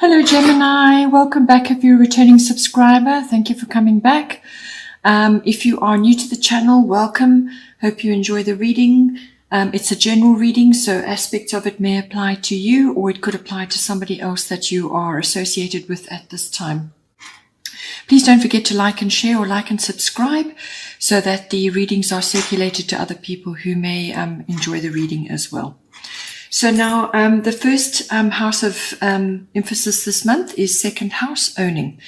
Hello Gemini, welcome back if you're a returning subscriber. Thank you for coming back. If you are new to the channel, welcome. Hope you enjoy the reading. It's a general reading, so aspects of it may apply to you or it could apply to somebody else that you are associated with at this time. Please don't forget to like and share or like and subscribe so that the readings are circulated to other people who may enjoy the reading as well. So now the first house of emphasis this month is second house, owning.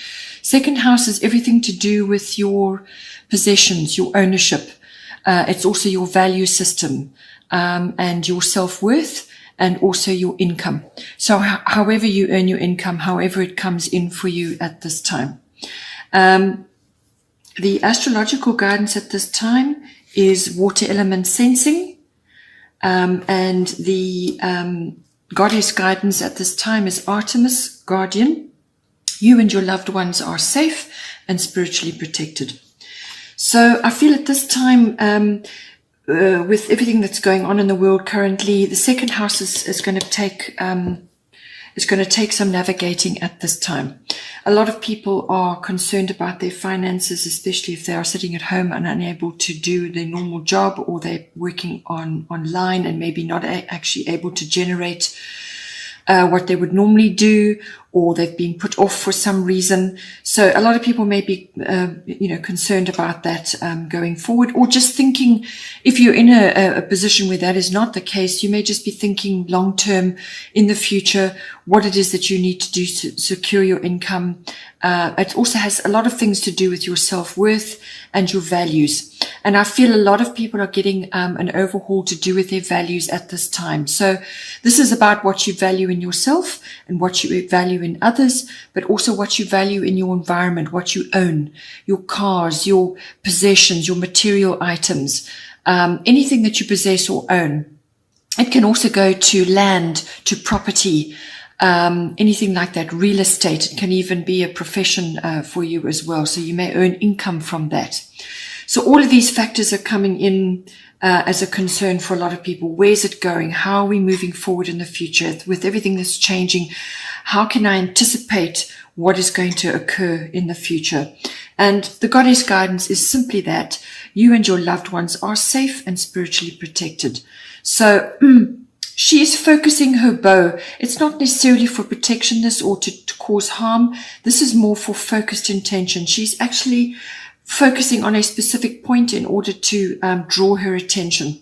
Second house is everything to do with your possessions, your ownership. It's also your value system and your self-worth and also your income. So however you earn your income, however it comes in for you at this time. The astrological guidance at this time is water element sensing. And the goddess guidance at this time is Artemis, guardian. You and your loved ones are safe and spiritually protected. So I feel at this time, with everything that's going on in the world currently, the second house is going to take some navigating at this time. A lot of people are concerned about their finances, especially if they are sitting at home and unable to do their normal job, or they're working online and maybe not actually able to generate what they would normally do, or they've been put off for some reason. So a lot of people may be, concerned about that going forward, or just thinking, if you're in a position where that is not the case, you may just be thinking long term in the future, what it is that you need to do to secure your income. It also has a lot of things to do with your self-worth and your values. And I feel a lot of people are getting an overhaul to do with their values at this time. So this is about what you value in yourself and what you value in others, but also what you value in your environment, what you own, your cars, your possessions, your material items, anything that you possess or own. It can also go to land, to property, anything like that, real estate. It can even be a profession for you as well. So you may earn income from that. So all of these factors are coming in as a concern for a lot of people. Where's it going? How are we moving forward in the future? With everything that's changing, how can I anticipate what is going to occur in the future? And the goddess guidance is simply that you and your loved ones are safe and spiritually protected. So she is focusing her bow. It's not necessarily for protectionness or to cause harm. This is more for focused intention. She's actually focusing on a specific point in order to draw her attention.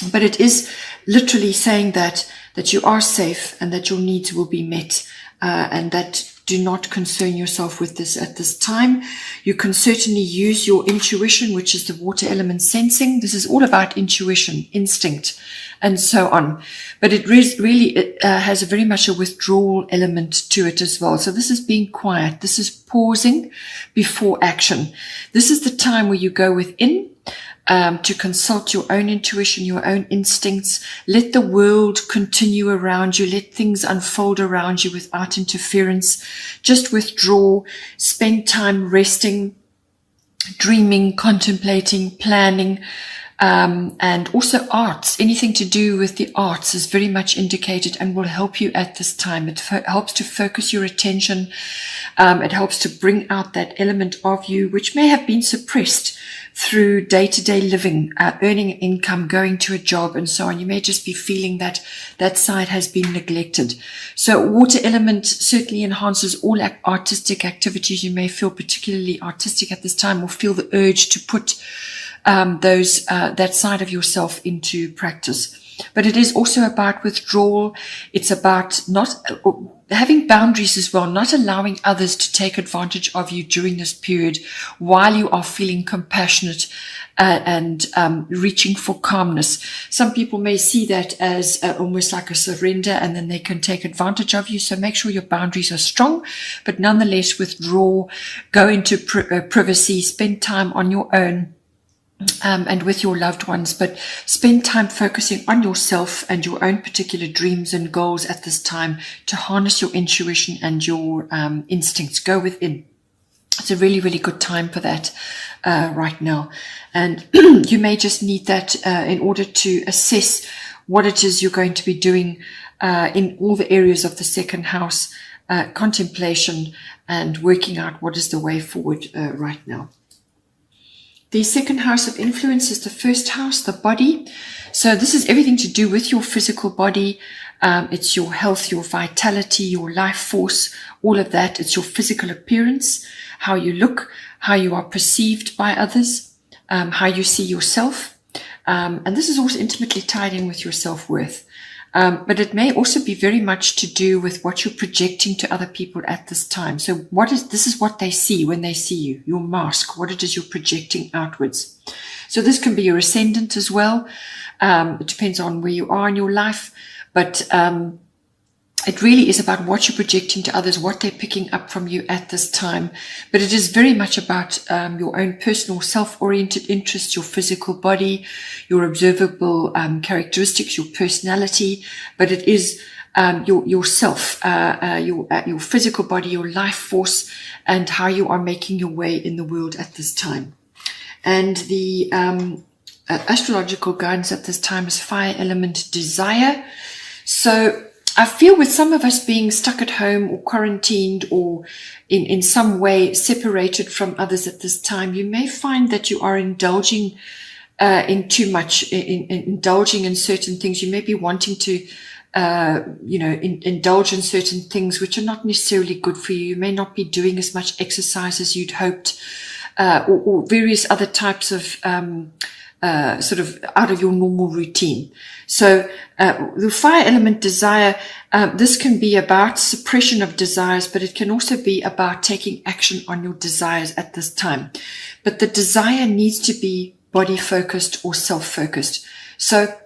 But it is literally saying that you are safe and that your needs will be met, and that do not concern yourself with this at this time. You can certainly use your intuition, which is the water element sensing. This is all about intuition, instinct, and so on. But it really has very much a withdrawal element to it as well. So this is being quiet. This is pausing before action. This is the time where you go within, to consult your own intuition, your own instincts. Let the world continue around you. Let things unfold around you without interference. Just withdraw. Spend time resting, dreaming, contemplating, planning. And also arts, anything to do with the arts is very much indicated and will help you at this time. It helps to focus your attention. It helps to bring out that element of you which may have been suppressed through day-to-day living, earning income, going to a job and so on. You may just be feeling that that side has been neglected. So water element certainly enhances all artistic activities. You may feel particularly artistic at this time or feel the urge to put that side of yourself into practice. But it is also about withdrawal. It's about not having boundaries as well, not allowing others to take advantage of you during this period while you are feeling compassionate and reaching for calmness. Some people may see that as almost like a surrender, and then they can take advantage of you. So make sure your boundaries are strong, but nonetheless withdraw, go into privacy, spend time on your own. And with your loved ones, but spend time focusing on yourself and your own particular dreams and goals at this time to harness your intuition and your instincts. Go within. It's a really, really good time for that right now. And you may just need that in order to assess what it is you're going to be doing in all the areas of the second house contemplation and working out what is the way forward right now. The second house of influence is the first house, the body. So this is everything to do with your physical body. It's your health, your vitality, your life force, all of that. It's your physical appearance, how you look, how you are perceived by others, how you see yourself. And this is also intimately tied in with your self-worth. But it may also be very much to do with what you're projecting to other people at this time. So this is what they see when they see you, your mask, what it is you're projecting outwards. So this can be your ascendant as well. It depends on where you are in your life, but it really is about what you're projecting to others, what they're picking up from you at this time. But it is very much about your own personal self-oriented interests, your physical body, your observable characteristics, your personality. But it is yourself, your physical body, your life force, and how you are making your way in the world at this time. And the astrological guidance at this time is fire element desire. So I feel with some of us being stuck at home or quarantined or in some way separated from others at this time, you may find that you are indulging in too much, indulging in certain things. You may be wanting to, indulge in certain things which are not necessarily good for you. You may not be doing as much exercise as you'd hoped, or various other types of sort of out of your normal routine. So the fire element desire, this can be about suppression of desires, but it can also be about taking action on your desires at this time. But the desire needs to be body focused or self focused. So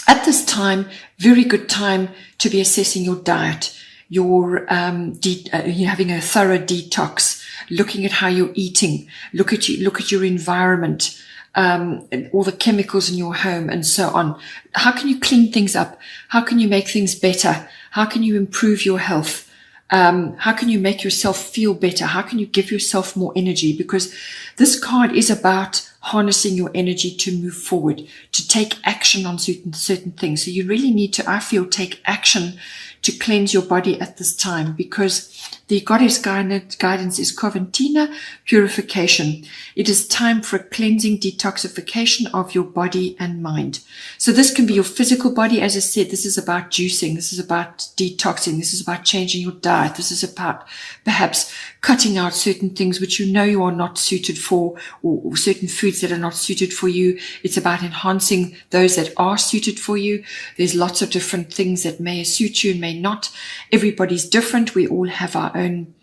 at this time, very good time to be assessing your diet, you're having a thorough detox, looking at how you're eating, look at your environment, all the chemicals in your home and so on. How can you clean things up? How can you make things better? How can you improve your health? How can you make yourself feel better? How can you give yourself more energy? Because this card is about harnessing your energy to move forward, to take action on certain things. So you really need to, I feel, take action to cleanse your body at this time, because the goddess guidance is Coventina, purification. It is time for a cleansing detoxification of your body and mind. So this can be your physical body. As I said, this is about juicing. This is about detoxing. This is about changing your diet. This is about perhaps cutting out certain things which you know you are not suited for, or certain foods that are not suited for you. It's about enhancing those that are suited for you. There's lots of different things that may suit you and may not. Everybody's different. We all have our own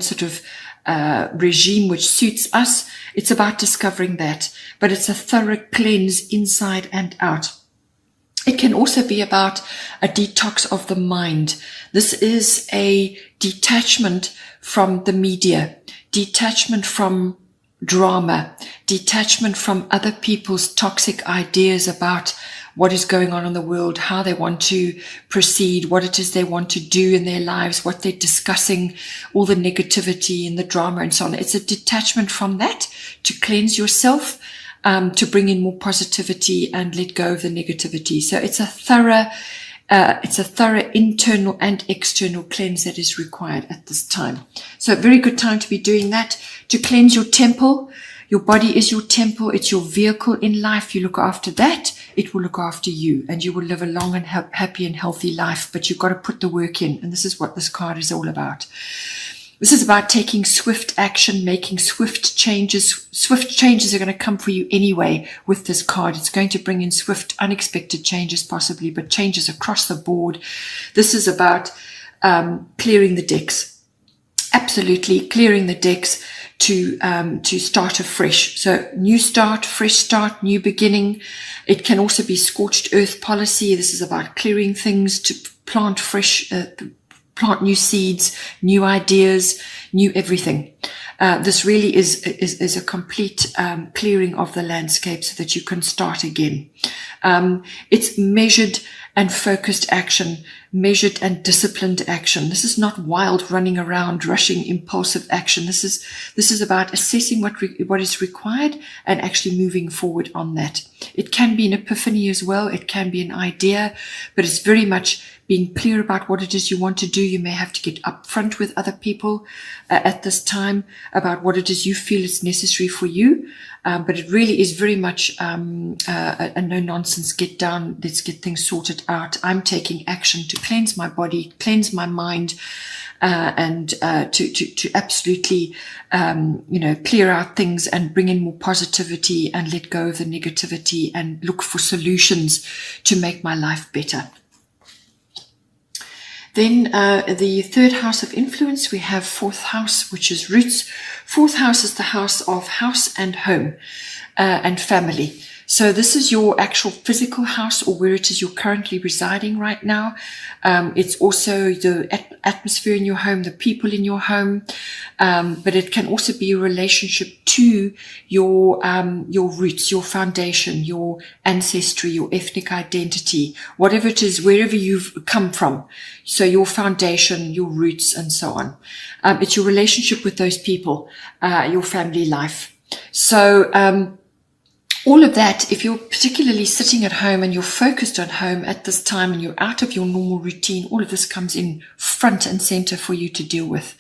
sort of regime which suits us. It's about discovering that, but it's a thorough cleanse inside and out. It can also be about a detox of the mind. This is a detachment from the media, detachment from drama, detachment from other people's toxic ideas about what is going on in the world, how they want to proceed, what it is they want to do in their lives, what they're discussing, all the negativity and the drama and so on. It's a detachment from that to cleanse yourself, to bring in more positivity and let go of the negativity. So it's a thorough internal and external cleanse that is required at this time. So a very good time to be doing that, to cleanse your temple. Your body is your temple. It's your vehicle in life. You look after that, it will look after you, and you will live a long and happy and healthy life. But you've got to put the work in. And this is what this card is all about. This is about taking swift action, making swift changes. Swift changes are going to come for you anyway with this card. It's going to bring in swift, unexpected changes possibly, but changes across the board. This is about clearing the decks. Absolutely clearing the decks to start afresh. So new start, fresh start, new beginning. It can also be scorched earth policy. This is about clearing things to plant fresh, plant new seeds, new ideas, new everything. This really is a complete clearing of the landscape so that you can start again. It's measured and focused action, measured and disciplined action. This is not wild running around, rushing, impulsive action. This is about assessing what is required and actually moving forward on that. It can be an epiphany as well. It can be an idea, but it's very much being clear about what it is you want to do. You may have to get upfront with other people at this time about what it is you feel is necessary for you. But it really is very much a no-nonsense, get down, let's get things sorted out. I'm taking action to cleanse my body, cleanse my mind, and to absolutely, clear out things and bring in more positivity and let go of the negativity and look for solutions to make my life better. Then the third house of influence, we have fourth house, which is roots. Fourth house is the house of house and home and family. So this is your actual physical house, or where it is you're currently residing right now. It's also the atmosphere in your home, the people in your home, but it can also be a relationship to your roots, your foundation, your ancestry, your ethnic identity, whatever it is, wherever you've come from. So your foundation, your roots, and so on. It's your relationship with those people, your family life. So all of that, if you're particularly sitting at home and you're focused on home at this time and you're out of your normal routine, all of this comes in front and center for you to deal with.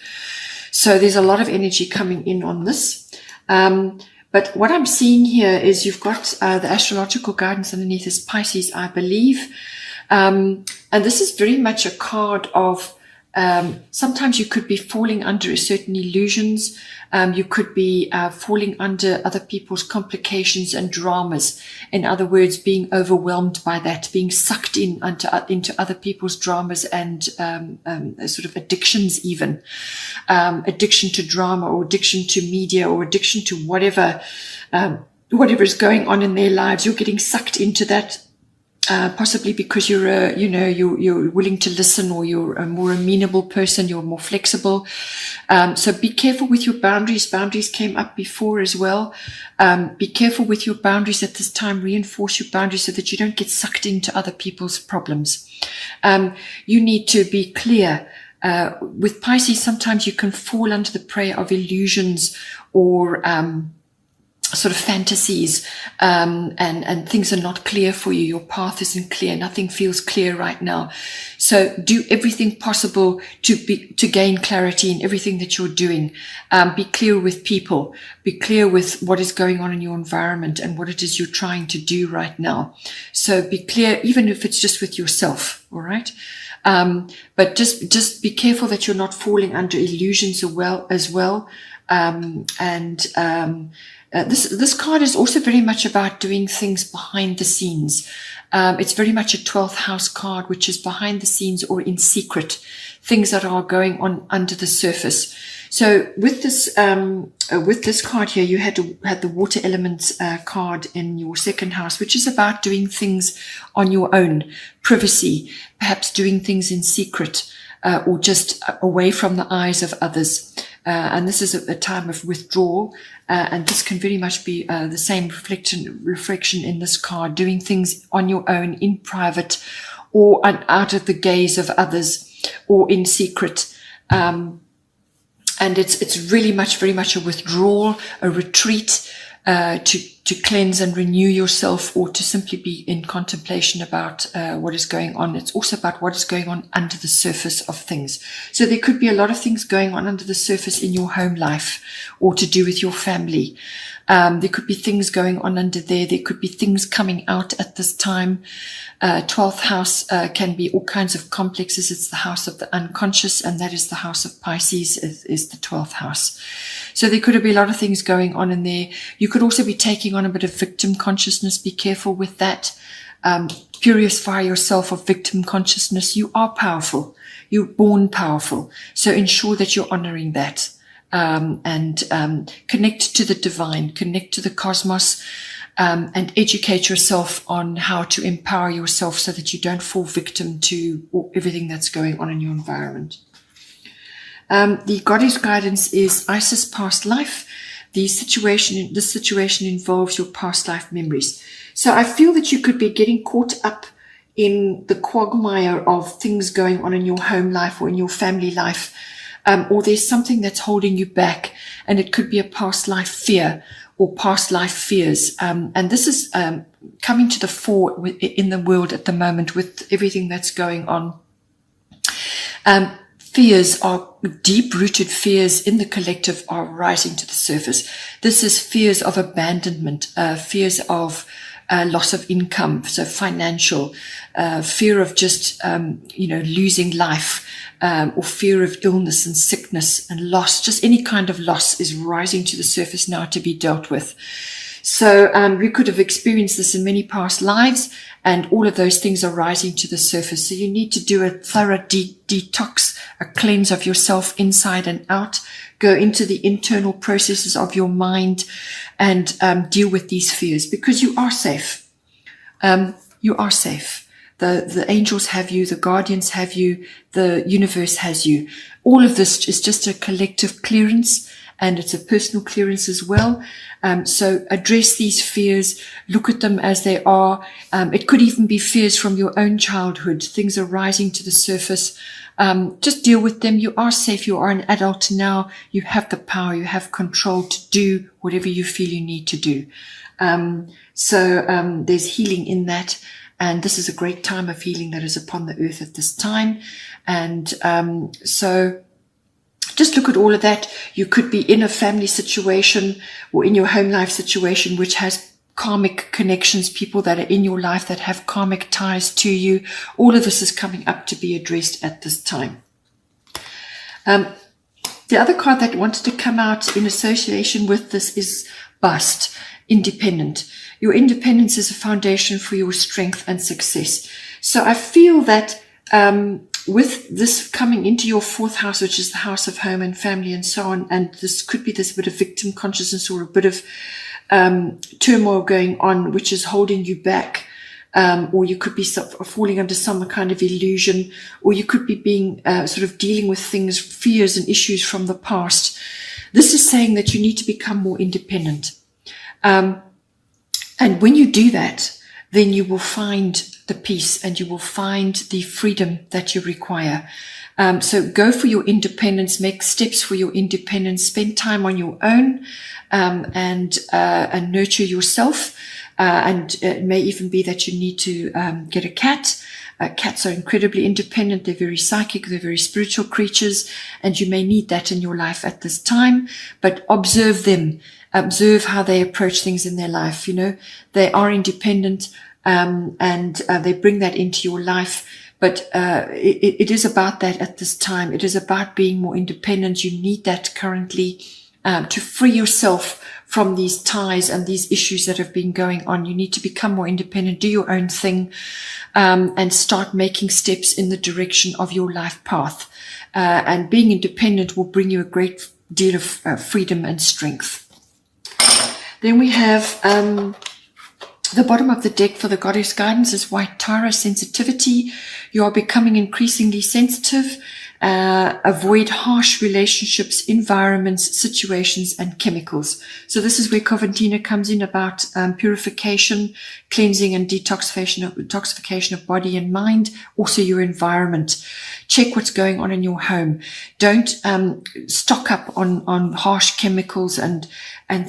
So there's a lot of energy coming in on this. But what I'm seeing here is you've got the astrological guidance underneath is Pisces, I believe. And this is very much a card of sometimes you could be falling under certain illusions. You could be falling under other people's complications and dramas. In other words, being overwhelmed by that, being sucked in into other people's dramas and sort of addictions even. Addiction to drama or addiction to media or addiction to whatever is going on in their lives. You're getting sucked into that. Possibly because you're willing to listen, or you're a more amenable person, you're more flexible. So be careful with your boundaries. Boundaries came up before as well. Be careful with your boundaries at this time. Reinforce your boundaries so that you don't get sucked into other people's problems. You need to be clear. With Pisces, sometimes you can fall under the prey of illusions or sort of fantasies, and things are not clear for you. Your path isn't clear. Nothing feels clear right now. So do everything possible to gain clarity in everything that you're doing. Be clear with people. Be clear with what is going on in your environment and what it is you're trying to do right now. So be clear, even if it's just with yourself. All right. But just be careful that you're not falling under illusions as well. This card is also very much about doing things behind the scenes. It's very much a 12th house card, which is behind the scenes or in secret, things that are going on under the surface. So with this card here, you had the water elements card in your second house, which is about doing things on your own, privacy, perhaps doing things in secret, or just away from the eyes of others. And this is a time of withdrawal, and this can very much be the same reflection in this card, doing things on your own, in private, or out of the gaze of others, or in secret. And it's very much a withdrawal, a retreat, to cleanse and renew yourself, or to simply be in contemplation about what is going on. It's also about what is going on under the surface of things. So there could be a lot of things going on under the surface in your home life, or to do with your family. There could be things going on under there. There could be things coming out at this time. 12th house can be all kinds of complexes. It's the house of the unconscious, and that is the house of Pisces, is the 12th house. So there could be a lot of things going on in there. You could also be taking on a bit of victim consciousness. Be careful with that. Purify yourself of victim consciousness. You are powerful. You're born powerful. So ensure that you're honoring that. And connect to the divine, connect to the cosmos, and educate yourself on how to empower yourself so that you don't fall victim to everything that's going on in your environment. The goddess guidance is Isis past life. this situation involves your past life memories. So I feel that you could be getting caught up in the quagmire of things going on in your home life or in your family life, or there's something that's holding you back, and it could be a past life fear or past life fears. And this is coming to the fore in the world at the moment with everything that's going on. Fears are deep-rooted fears in the collective are rising to the surface. This is fears of abandonment, fears of loss of income, so financial, fear of just, losing life, or fear of illness and sickness and loss. Just any kind of loss is rising to the surface now to be dealt with. So we could have experienced this in many past lives, and all of those things are rising to the surface. So you need to do a thorough detox, a cleanse of yourself inside and out. Go into the internal processes of your mind and deal with these fears, because you are safe. You are safe. The angels have you, the guardians have you, the universe has you. All of this is just a collective clearance, and it's a personal clearance as well. So address these fears, look at them as they are. It could even be fears from your own childhood. Things are rising to the surface. Just deal with them. You are safe. You are an adult now. You have the power. You have control to do whatever you feel you need to do. So there's healing in that. And this is a great time of healing that is upon the earth at this time. And so just look at all of that. You could be in a family situation or in your home life situation which has karmic connections, people that are in your life that have karmic ties to you. All of this is coming up to be addressed at this time. The other card that wanted to come out in association with this is Bust, independent. Your independence is a foundation for your strength and success. So I feel that with this coming into your fourth house, which is the house of home and family and so on, and this could be this bit of victim consciousness or a bit of turmoil going on, which is holding you back, or you could be falling under some kind of illusion, or you could be being sort of dealing with things, fears and issues from the past. This is saying that you need to become more independent. And when you do that, then you will find the peace and you will find the freedom that you require. So go for your independence, make steps for your independence, spend time on your own, and nurture yourself. And it may even be that you need to get a cat. Cats are incredibly independent. They're very psychic. They're very spiritual creatures, and you may need that in your life at this time. But observe them. Observe how they approach things in their life. You know, they are independent, and they bring that into your life. But it is about that at this time. It is about being more independent. You need that currently to free yourself from these ties and these issues that have been going on. You need to become more independent, do your own thing, and start making steps in the direction of your life path. And being independent will bring you a great deal of freedom and strength. Then we have the bottom of the deck for the goddess guidance is White Tara, sensitivity. You are becoming increasingly sensitive. Avoid harsh relationships, environments, situations, and chemicals. So this is where Coventina comes in about purification, cleansing, and detoxification of body and mind. Also your environment. Check what's going on in your home. Don't stock up on harsh chemicals and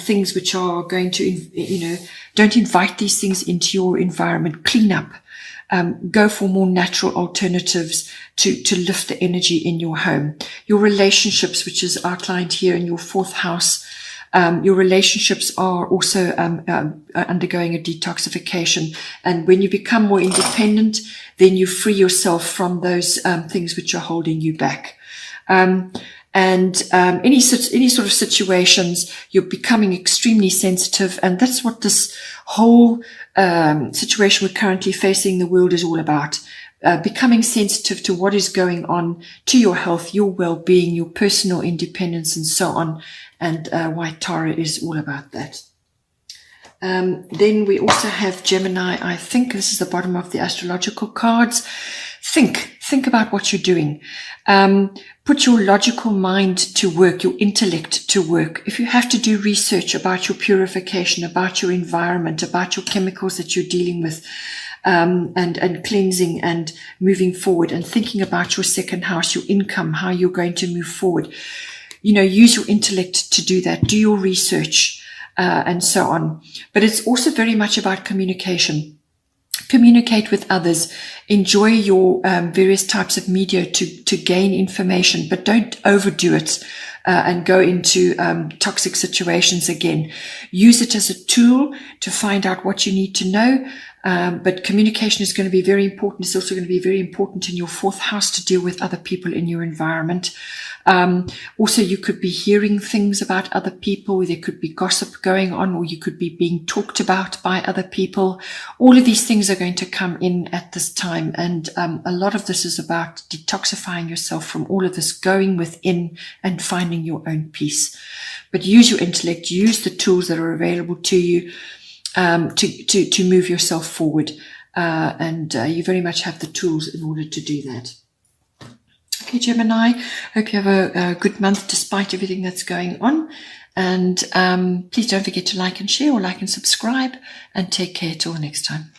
things which are going to, don't invite these things into your environment. Clean up. Go for more natural alternatives to lift the energy in your home. Your relationships, which is outlined here in your fourth house, your relationships are also undergoing a detoxification. And when you become more independent, then you free yourself from those things which are holding you back. Any sort of situations, you're becoming extremely sensitive, and that's what this whole situation we're currently facing in the world is all about. Becoming sensitive to what is going on, to your health, your well-being, your personal independence, and so on. And White Tara is all about that. Then we also have Gemini. I think this is the bottom of the astrological cards. Think about what you're doing. Put your logical mind to work, your intellect to work. If you have to do research about your purification, about your environment, about your chemicals that you're dealing with, and cleansing and moving forward, and thinking about your second house, your income, how you're going to move forward, use your intellect to do that. Do your research, and so on. But it's also very much about communication. Communicate with others. Enjoy your various types of media to gain information, but don't overdo it and go into toxic situations again. Use it as a tool to find out what you need to know. But communication is going to be very important. It's also going to be very important in your fourth house to deal with other people in your environment. Also, you could be hearing things about other people. There could be gossip going on, or you could be being talked about by other people. All of these things are going to come in at this time. And a lot of this is about detoxifying yourself from all of this, going within and finding your own peace. But use your intellect, use the tools that are available to you to move yourself forward. And you very much have the tools in order to do that. Okay, Gemini, hope you have a good month despite everything that's going on. And please don't forget to like and share, or like and subscribe, and take care till next time.